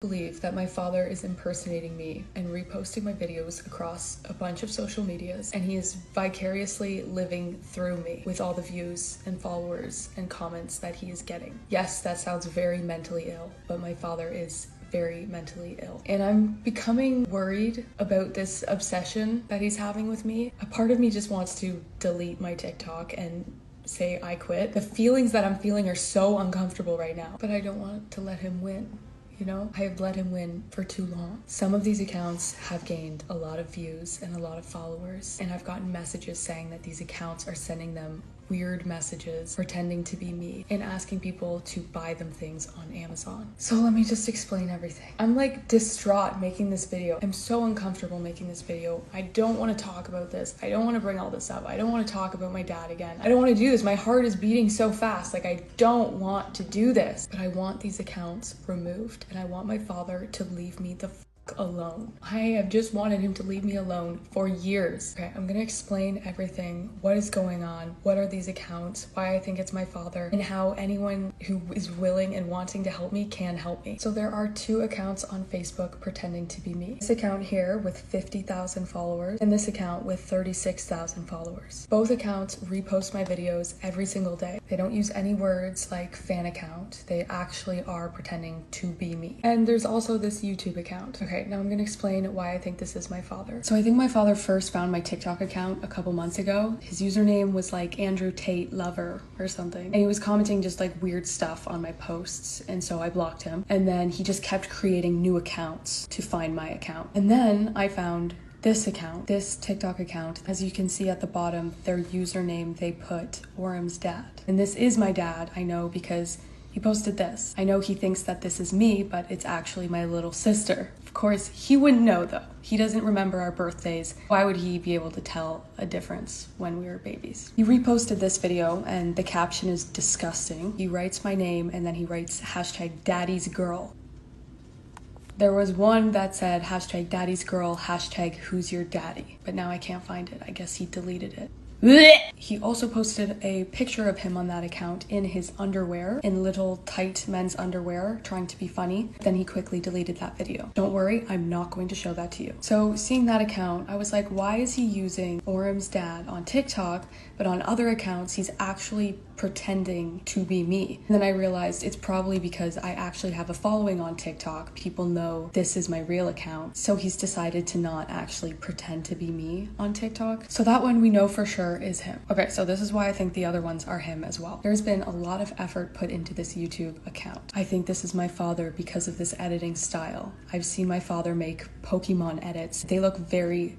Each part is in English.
Believe that my father is impersonating me and reposting my videos across a bunch of social medias, and he is vicariously living through me with all the views and followers and comments that he is getting. Yes, that sounds very mentally ill, but my father is very mentally ill. And I'm becoming worried about this obsession that he's having with me. A part of me just wants to delete my TikTok and say I quit. The feelings that I'm feeling are so uncomfortable right now, but I don't want to let him win. You know, I have let him win for too long. Some of these accounts have gained a lot of views and a lot of followers, and I've gotten messages saying that these accounts are sending them weird messages pretending to be me and asking people to buy them things on Amazon. So let me just explain everything. I'm like distraught making this video. I'm so uncomfortable making this video. I don't want to talk about this. I don't want to bring all this up. I don't want to talk about my dad again. I don't want to do this. My heart is beating so fast. Like, I don't want to do this, but I want these accounts removed, and I want my father to leave me the alone. I have just wanted him to leave me alone for years. Okay, I'm gonna explain everything. What is going on? What are these accounts? Why I think it's my father, and how anyone who is willing and wanting to help me can help me. So there are two accounts on Facebook pretending to be me. This account here with 50,000 followers, and this account with 36,000 followers. Both accounts repost my videos every single day. They don't use any words like fan account. They actually are pretending to be me. And there's also this YouTube account. Okay, now I'm gonna explain why I think this is my father. So I think my father first found my TikTok account a couple months ago. His username was like Andrew Tate Lover or something. And he was commenting just like weird stuff on my posts. And so I blocked him. And then he just kept creating new accounts to find my account. And then I found this account, this TikTok account. As you can see at the bottom, their username, they put Orem's dad. And this is my dad, I know, because he posted this. I know he thinks that this is me, but it's actually my little sister. Of course, he wouldn't know though. He doesn't remember our birthdays. Why would he be able to tell a difference when we were babies? He reposted this video and the caption is disgusting. He writes my name and then he writes hashtag daddy's girl. There was one that said hashtag daddy's girl, hashtag who's your daddy, but now I can't find it. I guess he deleted it. He also posted a picture of him on that account in his underwear, in little tight men's underwear, trying to be funny. Then he quickly deleted that video. Don't worry, I'm not going to show that to you. So seeing that account, I was like, why is he using Orem's dad on TikTok, but on other accounts, he's actually pretending to be me? And then I realized it's probably because I actually have a following on TikTok. People know this is my real account. So he's decided to not actually pretend to be me on TikTok. So that one we know for sure is him. Okay, so this is why I think the other ones are him as well. There's been a lot of effort put into this YouTube account. I think this is my father because of this editing style. I've seen my father make Pokemon edits. They look very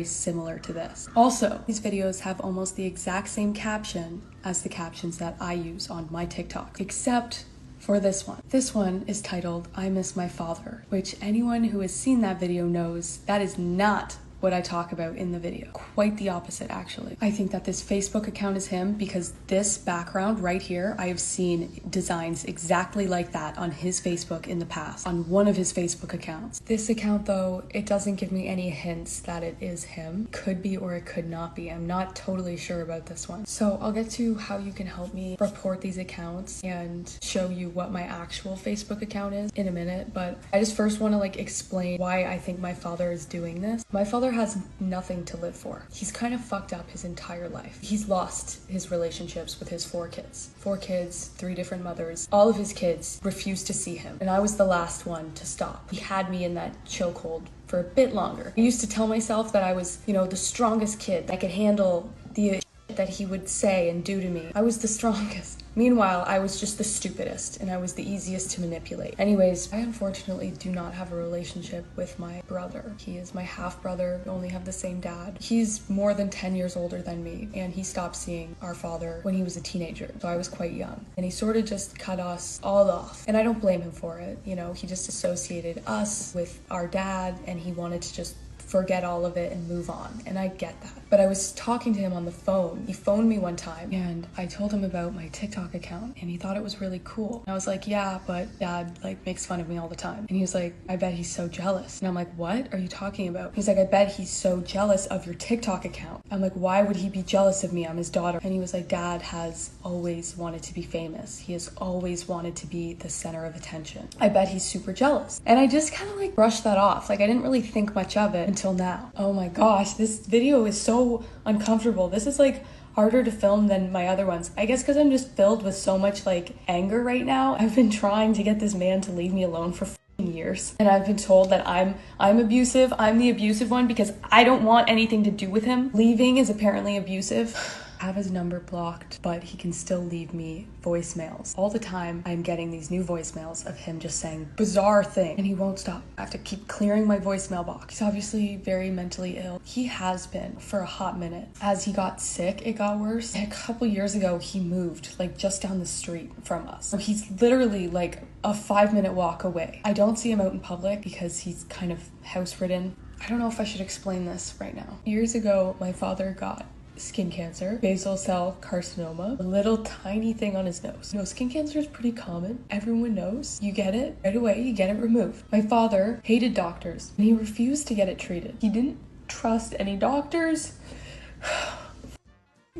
similar to this. Also, these videos have almost the exact same caption as the captions that I use on my TikTok, except for this one. This one is titled, I Miss My Father, which anyone who has seen that video knows that is not what I talk about in the video. Quite the opposite, actually. I think that this Facebook account is him because this background right here, I have seen designs exactly like that on his Facebook in the past, on one of his Facebook accounts. This account though, it doesn't give me any hints that it is him. Could be or it could not be. I'm not totally sure about this one. So I'll get to how you can help me report these accounts and show you what my actual Facebook account is in a minute, but I just first want to like explain why I think my father is doing this. My father has nothing to live for. He's kind of fucked up his entire life. He's lost his relationships with his 4 kids. 4 kids, 3 different mothers. All of his kids refused to see him, and I was the last one to stop. He had me in that chokehold for a bit longer. I used to tell myself that I was, you know, the strongest kid. I could handle the shit that he would say and do to me. I was the strongest. Meanwhile, I was just the stupidest and I was the easiest to manipulate. Anyways, I unfortunately do not have a relationship with my brother. He is my half brother. We only have the same dad. He's more than 10 years older than me, and he stopped seeing our father when he was a teenager. So I was quite young, and he sort of just cut us all off. And I don't blame him for it. You know, he just associated us with our dad and he wanted to just forget all of it and move on. And I get that. but I was talking to him on the phone. He phoned me one time and I told him about my TikTok account and he thought it was really cool. And I was like, yeah, but dad like makes fun of me all the time. And he was like, I bet he's so jealous. And I'm like, what are you talking about? He's like, I bet he's so jealous of your TikTok account. I'm like, why would he be jealous of me? I'm his daughter. And he was like, dad has always wanted to be famous. He has always wanted to be the center of attention. I bet he's super jealous. And I just kind of like brushed that off. Like I didn't really think much of it until now. Oh my gosh, this video is so uncomfortable. This is like harder to film than my other ones. I guess because I'm just filled with so much like anger right now. I've been trying to get this man to leave me alone for years, and I've been told that I'm abusive. I'm the abusive one because I don't want anything to do with him. Leaving is apparently abusive. I have his number blocked, but he can still leave me voicemails. All the time I'm getting these new voicemails of him just saying bizarre things, and he won't stop. I have to keep clearing my voicemail box. He's obviously very mentally ill. He has been for a hot minute. As he got sick, it got worse. A couple years ago, he moved like just down the street from us. So he's literally like a 5-minute walk away. I don't see him out in public because he's kind of house ridden. I don't know if I should explain this right now. Years ago, my father got skin cancer, basal cell carcinoma, a little tiny thing on his nose. You know, skin cancer is pretty common. Everyone knows. You get it right away, you get it removed. My father hated doctors and he refused to get it treated. He didn't trust any doctors.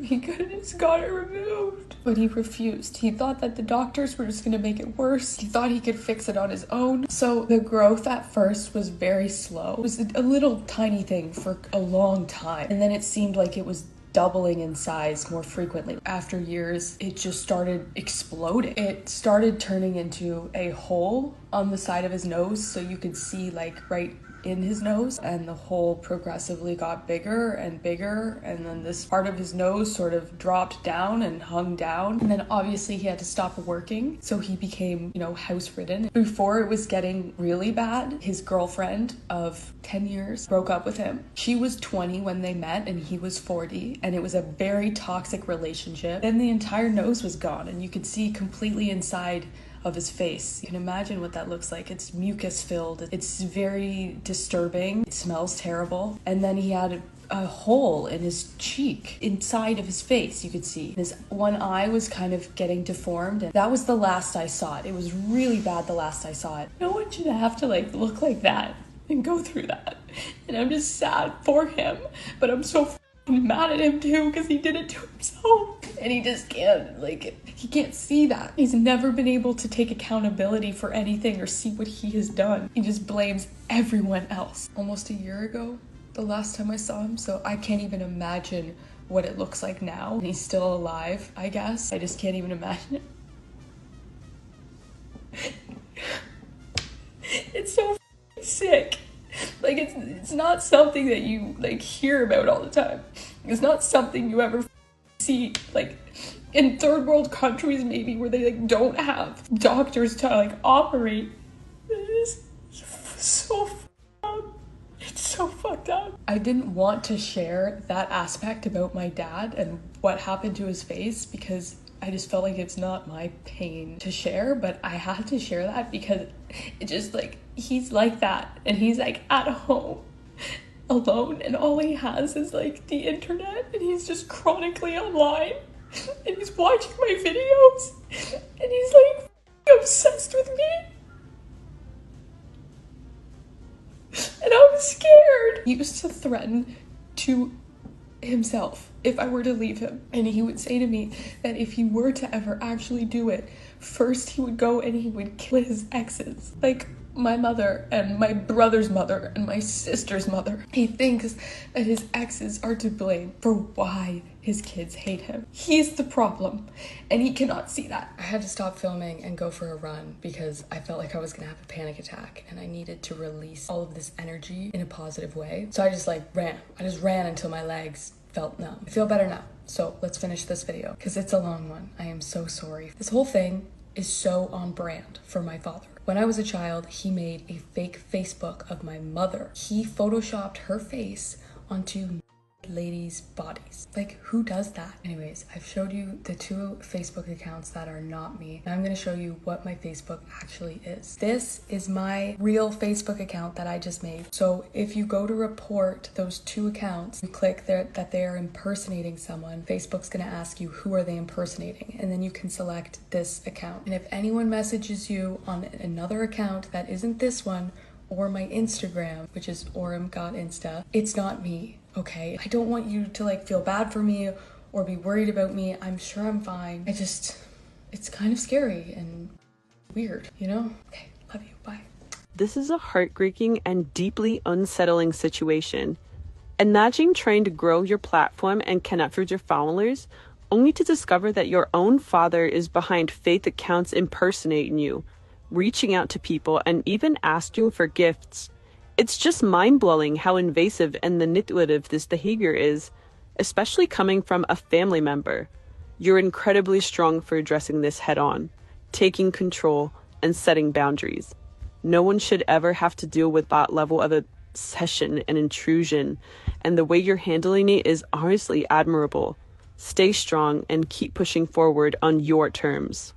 He could have just got it removed, but he refused. He thought that the doctors were just gonna make it worse. He thought he could fix it on his own. So the growth at first was very slow. It was a little tiny thing for a long time, and then it seemed like it was doubling in size more frequently. After years, it just started exploding. It started turning into a hole on the side of his nose, so you could see like right in his nose, and the hole progressively got bigger and bigger, and then this part of his nose sort of dropped down and hung down, and then obviously he had to stop working, so he became, you know, house ridden. Before it was getting really bad, his girlfriend of 10 years broke up with him. She was 20 when they met and he was 40, and it was a very toxic relationship. Then the entire nose was gone and you could see completely inside of his face. You can imagine what that looks like. It's mucus filled. It's very disturbing. It smells terrible. And then he had a hole in his cheek inside of his face. You could see his one eye was kind of getting deformed, and that was the last I saw it. It was really bad the last I saw it. No one should have to like look like that and go through that. And I'm just sad for him, but I'm so mad at him too because he did it to himself, and he just can't, like, he can't see that. He's never been able to take accountability for anything or see what he has done. He just blames everyone else. Almost a year ago, the last time I saw him, so I can't even imagine what it looks like now. He's still alive, I guess. I just can't even imagine it. It's so sick. Like, it's not something that you like hear about all the time. It's not something you ever see like in third world countries, maybe, where they like don't have doctors to like operate. It is so up. It's so fucked up. I didn't want to share that aspect about my dad and what happened to his face because I just felt like it's not my pain to share, but I had to share that because it just like, he's like that, and he's like at home alone, and all he has is like the internet, and he's just chronically online, and he's watching my videos, and he's like obsessed with me, and I'm scared. He used to threaten to himself if I were to leave him, and he would say to me that if he were to ever actually do it, first he would go and he would kill his exes, like my mother and my brother's mother and my sister's mother. He thinks that his exes are to blame for why his kids hate him. He's the problem, and he cannot see that. I had to stop filming and go for a run because I felt like I was gonna have a panic attack, and I needed to release all of this energy in a positive way. So I just like ran. I just ran until my legs felt numb. I feel better now. So let's finish this video because it's a long one. I am so sorry. This whole thing is so on brand for my father. When I was a child, he made a fake Facebook of my mother. He photoshopped her face onto ladies' bodies. Like, who does that? Anyways, I've showed you the 2 Facebook accounts that are not me. Now I'm gonna show you what my Facebook actually is. This is my real Facebook account that I just made. So if you go to report those 2 accounts, you click there that they are impersonating someone, Facebook's gonna ask you who are they impersonating, and then you can select this account. And if anyone messages you on another account that isn't this one, or my Instagram, which is orim.insta, it's not me, okay? I don't want you to like feel bad for me or be worried about me. I'm sure I'm fine. It's kind of scary and weird, you know? Okay, love you, bye. This is a heartbreaking and deeply unsettling situation. Imagine trying to grow your platform and connect with your followers, only to discover that your own father is behind fake accounts impersonating you, reaching out to people, and even asking for gifts. It's just mind-blowing how invasive and manipulative this behavior is, especially coming from a family member. You're incredibly strong for addressing this head-on, taking control, and setting boundaries. No one should ever have to deal with that level of obsession and intrusion, and the way you're handling it is honestly admirable. Stay strong and keep pushing forward on your terms.